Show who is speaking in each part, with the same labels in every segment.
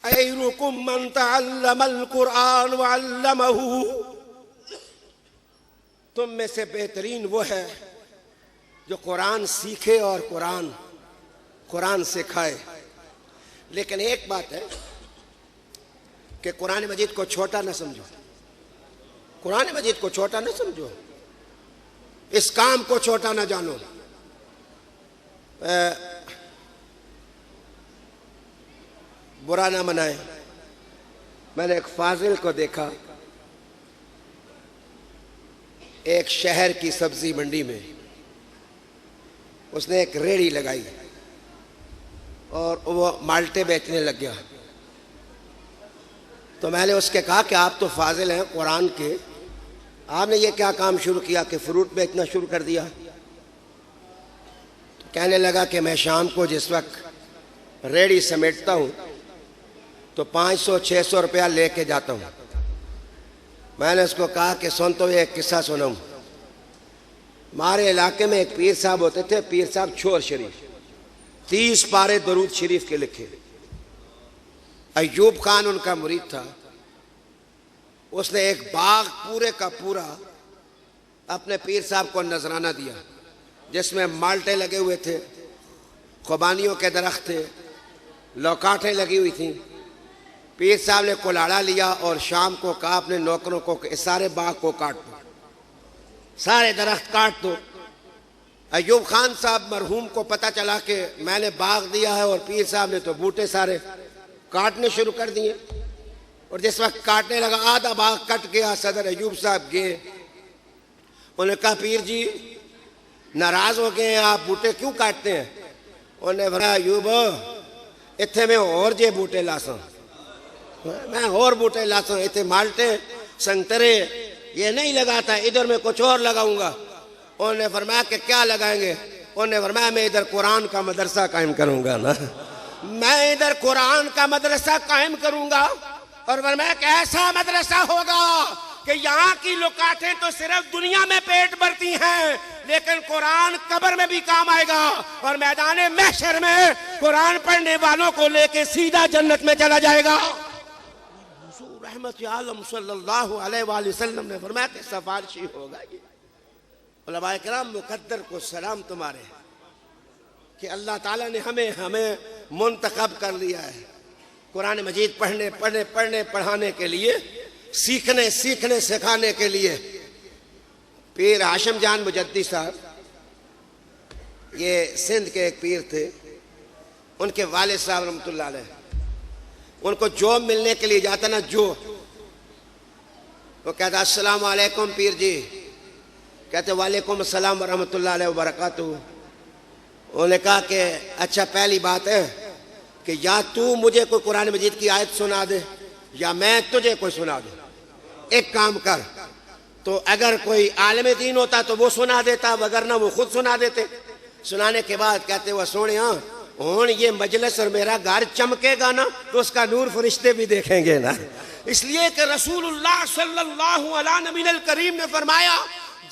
Speaker 1: खैरुकुम मन तअल्लमल कुरान व अल्लमहू, तुम में से बेहतरीन वो है जो कुरान सीखे और कुरान सिखाए। लेकिन एक बात है कि कुरान मजीद को छोटा न समझो, कुरान मजीद को छोटा न समझो, इस काम को छोटा न जानो। बुरा ना मनाए, मैंने एक फाजिल को देखा एक शहर की सब्जी मंडी में, उसने एक रेड़ी लगाई और वो माल्टे बेचने लग गया। तो मैंने उसके कहा कि आप तो फाजिल हैं कुरान के, आपने ये क्या काम शुरू किया कि फ्रूट बेचना शुरू कर दिया? तो कहने लगा कि मैं शाम को जिस वक्त रेड़ी समेटता हूँ तो 500-600 रुपया लेके जाता हूँ। मैंने उसको कहा कि सुन तो ये एक किस्सा सुनाऊँ। हमारे इलाके में एक पीर साहब होते थे, पीर साहब छोर शरीफ, 30 पारे दरूद शरीफ के लिखे। अय्यूब खान उनका मुरीद था। उसने एक बाग पूरे का पूरा अपने पीर साहब को नजराना दिया, जिसमें माल्टे लगे हुए थे, खुबानियों के दरख्त थे, लौकाटें लगी हुई थी। पीर साहब ने कुल्हाड़ा लिया और शाम को कहा अपने नौकरों को कि सारे बाग को काट दो, सारे दरख्त काट दो। अय्यूब खान साहब मरहूम को पता चला कि मैंने बाग दिया है और पीर साहब ने तो बूटे सारे काटने शुरू कर दिए। और जिस वक्त काटने लगा आधा बाग कट गया। सदर अय्यूब साहब गए, उन्होंने कहा पीर जी नाराज हो गए हैं, आप बूटे क्यों काटते हैं? उन्होंने बोला अय्यूब इत्थे में और जे बूटे लासा, मैं और बूटे लासा, इतने माल्टे संतरे ये नहीं लगाता, इधर मैं कुछ और लगाऊंगा। उन्होंने फरमाया कि क्या लगाएंगे? उन्होंने फरमाया मैं इधर कुरान का मदरसा कायम करूंगा ना, मैं इधर कुरान का मदरसा कायम करूंगा। और फरमाया कि ऐसा मदरसा होगा कि यहाँ की लुकाटें तो सिर्फ दुनिया में पेट भरती हैं, लेकिन कुरान कब्र में भी काम आएगा और मैदान महशर में कुरान पढ़ने वालों को लेके सीधा जन्नत में चला जाएगा। रहमत आलम सल्लल्लाहु अलैहि वसल्लम ने फरमाया कि सिफारिशी होगा ये। उलमाए किराम मुकद्दर को सलाम तुम्हारे कि अल्लाह ताला ने हमें मुंतखब कर लिया है कुरान मजीद पढ़ाने के लिए, सीखने सिखाने के लिए। पीर हाशिम जान मुजद्दी साहब ये सिंध के एक पीर थे, उनके वालिद साहब रहमतुल्लाह अलैह, उनको जॉब मिलने के लिए जाता ना जो, वो कहता अस्सलाम वालेकुम पीर जी, कहते वालेकुम अस्सलाम व रहमतुल्लाह अलैहि व बरकातुहू। उन्होंने कहा कि अच्छा पहली बात है कि या तू मुझे कोई कुरान मजीद की आयत सुना दे या मैं तुझे कोई सुना दूं। एक काम कर, तो अगर कोई आलिम दीन होता तो वो सुना देता, वगरना वो खुद सुना देते। सुनाने के बाद कहते वो सोने हुण ये मजलिस और मेरा घर चमकेगा ना तो उसका नूर फरिश्ते भी देखेंगे ना। इसलिए कि रसूलुल्लाह सल्लल्लाहु अलैहि नबील करीम ने फरमाया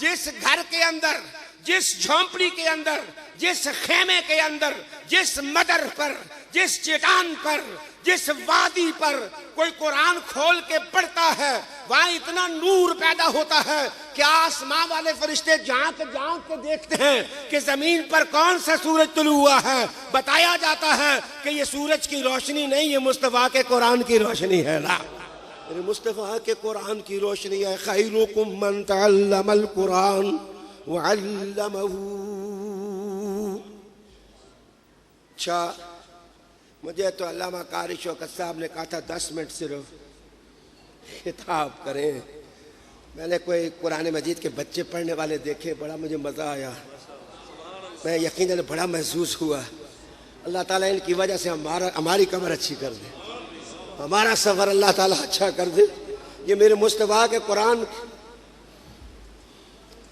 Speaker 1: जिस घर के अंदर, जिस झोंपड़ी के अंदर, जिस खेमे के अंदर, जिस मदर पर, जिस चट्टान पर, जिस वादी पर कोई कुरान खोल के पढ़ता है, वहां इतना नूर पैदा होता है कि आसमां वाले फरिश्ते झांक के देखते हैं कि जमीन पर कौन सा सूरज तुलू हुआ है। बताया जाता है कि ये सूरज की रोशनी नहीं, ये मुस्तफा के कुरान की रोशनी है ना, मुस्तफा के कुरान की रोशनी है। खैरुकुम मन तअल्लमल कुरान व अल्लमहू। अच्छा, मुझे तो अल्लामा कारी शौकत साहब ने कहा था 10 मिनट सिर्फ खिताब करें। मैंने कोई कुरान मजीद के बच्चे पढ़ने वाले देखे, बड़ा मुझे मज़ा आया, मैं यकीनन बड़ा महसूस हुआ। अल्लाह ताला इनकी वजह से हमारी कमर अच्छी कर दे, हमारा सफ़र अल्लाह ताला अच्छा कर दे। ये मेरे मुस्तफा के कुरान,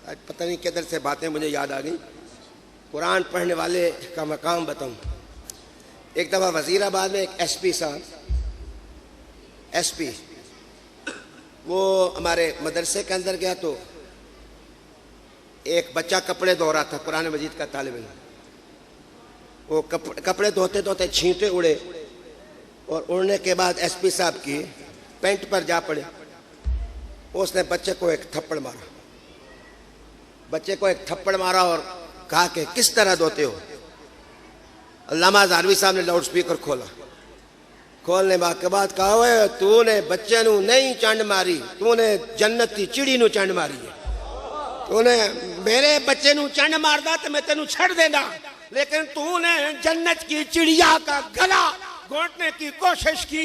Speaker 1: आज पता नहीं किधर से बातें मुझे याद आ गई। कुरान पढ़ने वाले का मकाम बताऊँ। एक दफ़ा वज़ीराबाद में एक एसपी साहब, एसपी वो हमारे मदरसे के अंदर गया तो एक बच्चा कपड़े धो रहा था, कुरान मजीद का तालिब इल्म। वो कपड़े धोते धोते छींटे उड़े और उड़ने के बाद एसपी साहब की पेंट पर जा पड़े। उसने बच्चे को एक थप्पड़ मारा, बच्चे को एक थप्पड़ मारा और कहा कि किस तरह धोते हो। अल्लामा हज़ारवी साहब ने लाउड स्पीकर खोला, खोलने के बाद कहा हुए तूने बच्चे नू नहीं चंड मारी, तूने जन्नत की चिड़ी नू चंड मारी है। तूने मेरे बच्चे नू चंड मारदा तो मैं तेनू छड़ देना, लेकिन तूने जन्नत की चिड़िया का गला घोंटने की कोशिश की।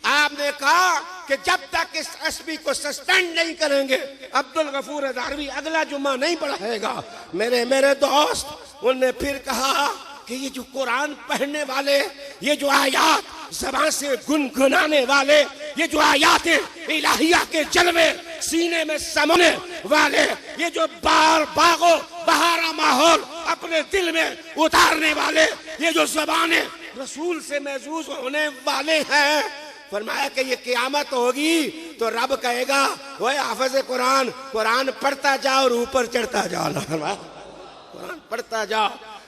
Speaker 1: आपने कहा कि जब तक इस एसपी को सस्पेंड नहीं करेंगे अब्दुल गफूर हज़ारवी अगला जुम्मा नहीं पढ़ाएगा। मेरे दोस्त, उनने फिर कहा कि ये जो कुरान पढ़ने वाले, ये जो आयात ज़बान से गुनगुनाने वाले, ये जो आयात इलाहिया के जलवे सीने में समाने वाले, ये जो बागो बहारा माहौल अपने दिल में उतारने वाले, ये जो ज़बान रसूल से महसूस होने वाले हैं, फरमाया कि ये क़यामत होगी तो रब कहेगा ओए हाफ़िज़ कुरान, कुरान पढ़ता जा और ऊपर चढ़ता जा। कुरान पढ़ता जा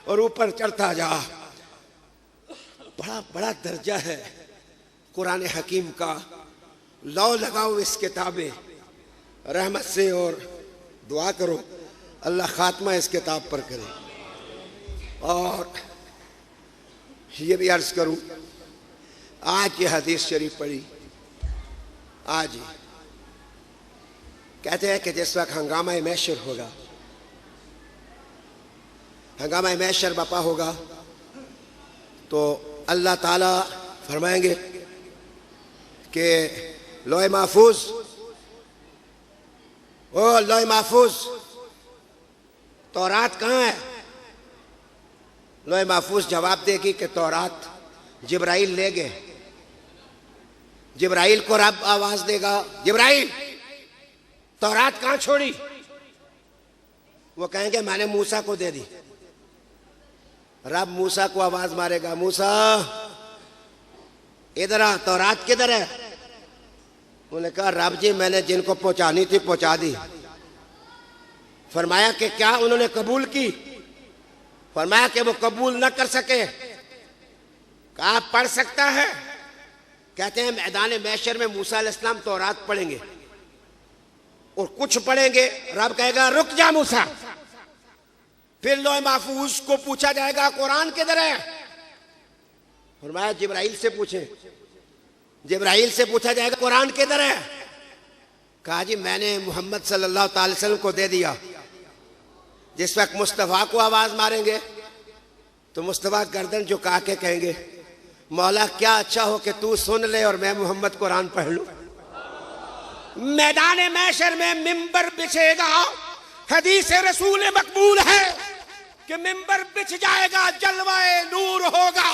Speaker 1: और ऊपर चढ़ता जा। बड़ा बड़ा दर्जा है कुरान हकीम का। लौ लगाओ इस किताबें रहमत से और दुआ करो अल्लाह खात्मा इस किताब पर करे। और ये भी अर्ज करूं, आज ये हदीस शरीफ पढ़ी, आज ही कहते हैं कि जिस वक्त हंगामा मैशर होगा, हंगामा मैशर बपा होगा, तो अल्लाह ताला फरमाएंगे कि लोहे महफूज, ओ लोहे महफूज, तौरात कहाँ है? लोहे महफूज जवाब देगी कि तौरात जिब्राइल ले गए। जिब्राइल को रब आवाज देगा, जिब्राइल तौरात कहाँ छोड़ी? वो कहेंगे मैंने मूसा को दे दी। रब मूसा को आवाज मारेगा, मूसा इधर आ, तौरात किधर है? उन्होंने कहा रब जी मैंने जिनको पहुंचानी थी पहुंचा दी। फरमाया कि क्या उन्होंने कबूल की? फरमाया कि वो कबूल न कर सके। कहा पढ़ सकता है? कहते हैं मैदान मैशर में मूसा अलैहिस्सलाम तौरात पढ़ेंगे और कुछ पढ़ेंगे, रब कहेगा रुक जा मूसा। फिर लोहे महफूज को पूछा जाएगा कुरान किधर है? फरमाया जिब्राइल से पूछें। जिब्राइल से पूछा जाएगा कुरान किधर है? कहा जी मैंने मोहम्मद सल्लल्लाहु अलैहि वसल्लम को दे दिया। जिस वक्त मुस्तफ़ा को आवाज मारेंगे तो मुस्तफ़ा गर्दन झुका के कहेंगे मौला क्या अच्छा हो कि तू सुन ले और मैं मोहम्मद कुरान पढ़ लूं। मैदान मैशर में मिंबर बिछेगा। हदीस रसूल मकबूल है कि मिंबर बिछ जाएगा, जलवाए नूर होगा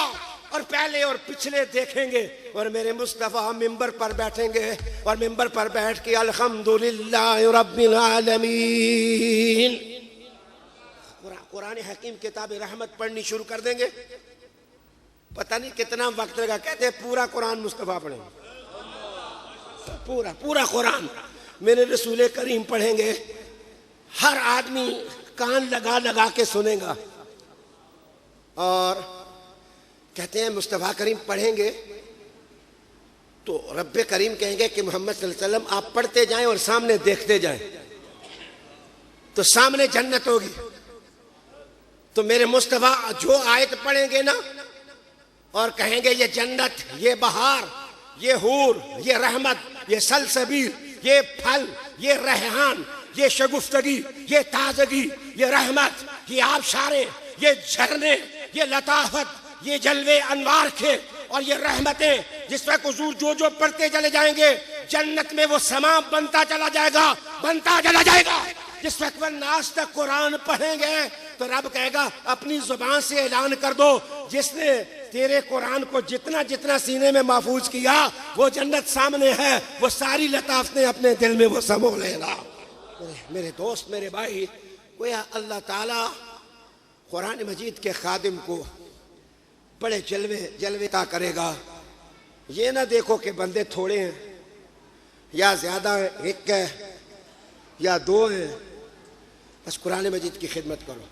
Speaker 1: और पहले और पिछले देखेंगे और मेरे मुस्तफ़ा मिंबर पर बैठेंगे और मिंबर पर बैठ के अल्हम्दुलिल्लाह रब्बिल आलमीन कुरान हकीम किताब रहमत पढ़नी शुरू कर देंगे। पता नहीं कितना वक्त लगा। कहते हैं पूरा कुरान मुस्तफ़ा पढ़ेंगे, पूरा पूरा कुरान मेरे रसूल करीम पढ़ेंगे। हर आदमी कान लगा लगा के सुनेगा। और कहते हैं मुस्तफ़ा करीम पढ़ेंगे तो रब्बे करीम कहेंगे कि मोहम्मद सल्लल्लाहु अलैहि वसल्लम आप पढ़ते जाएं और सामने देखते जाएं, तो सामने जन्नत होगी। तो मेरे मुस्तफ़ा जो आयत पढ़ेंगे ना और कहेंगे ये जन्नत, ये बहार, ये हूर, ये रहमत, ये सलसबील, ये फल, ये रेहान, ये शगुफ्तगी, ये ताजगी, ये रहमत, ये आबशारे, ये झरने, ये लताफत, ये जलवे अनवार के और ये रहमतें जिस वक्त हुजूर जो जो पढ़ते चले जाएंगे जन्नत में वो समा बनता चला जाएगा, बनता चला जाएगा। जिस वक्त वह नाश तक कुरान पढ़ेंगे तो रब कहेगा अपनी जुबान से ऐलान कर दो जिसने तेरे कुरान को जितना जितना सीने में महफूज किया वो जन्नत सामने है, वो सारी लताफतें अपने दिल में वो समो लेगा। मेरे दोस्त, मेरे भाई, कोई अल्लाह ताला कुरान मजीद के खादिम को बड़े जलवेता करेगा। ये ना देखो कि बंदे थोड़े हैं या ज्यादा है, एक है या दो हैं, बस कुरान मजीद की खिदमत करो।